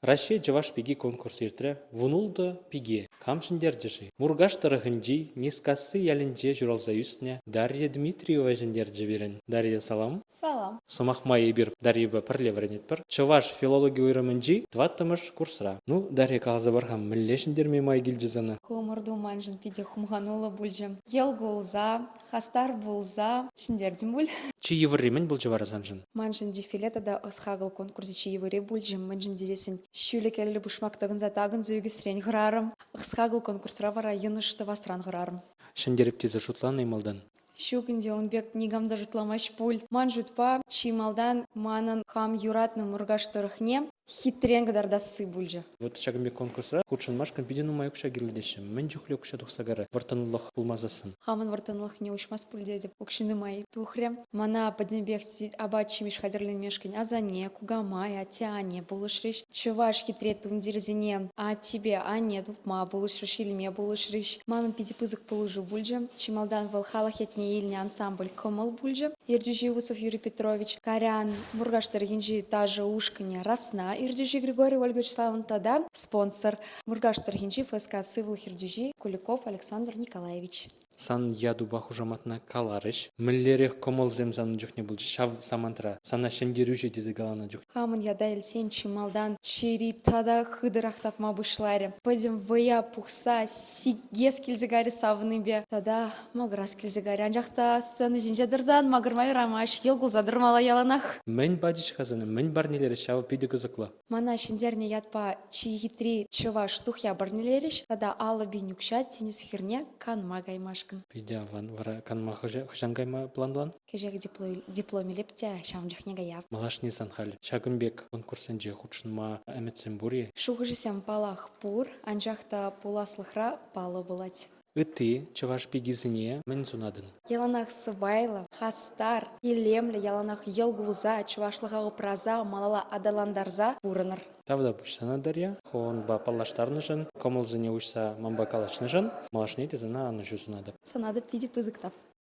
Россия жаваш пиги конкурс иртре вунулда пиге. Камшындер жаши. Мургаш тарахынжи нискасы ялинже журалза үстіне Дарья Дмитриева жіндер жіберін. Дарья, салам. Салам. Сомахмай ебір Дарья пірлевірінет бір. Чаваш филология ойрамынжи дваттымыш курсра. Ну, Дарья қалза бархам міллешіндер мемай гилджизаны. Хумырду манжын пиде хумганула бульжым. Ел гулза, хастар булза, шиндердим буль. Чи евремен бұл жавара санжын? Манжын дефилета да осхагыл конкурсы чи евре бульжым. Манжын дезесін шүлі келі бушмактығын затағын зүйгі сірен ғырарым. Осхагыл конкурсра вара йынышты вастран ғырарым. Шындеріптезі шутлан аймалдан. Шугінде он бек нигамда жутламаш пуль. Ман жутпа чималдан манын хам юратны мургаштырыхне хитренгадар дасы бульжы. Вот шагымбек конкурсра куршынмаш компидену майукша гирлдешім. Мен жүхлі оқша тұқсагары. Вартанылық булмазасын. Хамын вартанылық не ушмас пульде деп укшынды май тухре. Мана паденбек аба чимиш хадерлин мешкань азане, кугамай, атяне, булышрыш. Чуваш хитре тундирзине, а тебе, а не дупма, булышрыш или ме булышрыш. Манын пизипызык пулужу бульжы. Чималдан валхалах етне илне ансамбль комал бульжы. Ирдюжи Усов Юрий Петрович, Карян, Мургаштаргинжи тажа ушкане расна. Ирдюжи Григорий Ольгович Савантада, спонсор. Мургаштаргинжи ФСК Сывлых Ирдюжи Куликов Александр Николаевич. Сан яду бахужаматна каларыш. Миллерех комол земзан жүхне бұл шав самантра. Сана шендеруші дезі галана жүх. Хамын яда элсен чималдан чири тада хыдырах тапма бышларе. Пойдем вая пухса сигес килзегари савныбе. Тада маграс килзегари. Анжақта сцены жинжа дырзан магырмай рамаш елгул задырмала яланах. Мен бадиш хазаны, мен барнелері шавы пиді кызықла. Мана шендерне ятпа чиитри чываш тухя барнелериш. Тада алы бинюкша тенис хирне кан магаймашкан. Пиді аван вара канма хыжангайма план-план. Кежек дипломе лепте шамжих негаяв. Малашни санхали. Шагымбек конкурсенже худшынма әметсен бури. Шухыжысем палах пур, анжақта пуласлыхра палы булать. Ыты чаваш пигизіне мен зунадын. Яланах сыбайлы, хастар, илемлі яланах елгуза, чувашлыға праза, малала адаландарза урыныр. Тавда бұшсана Дарья, хон ба паллаштарны жын, комыл зіне ұшса мамба калашны жын, малашны тезіна аны жүзінады. Санады пиди пызыктап.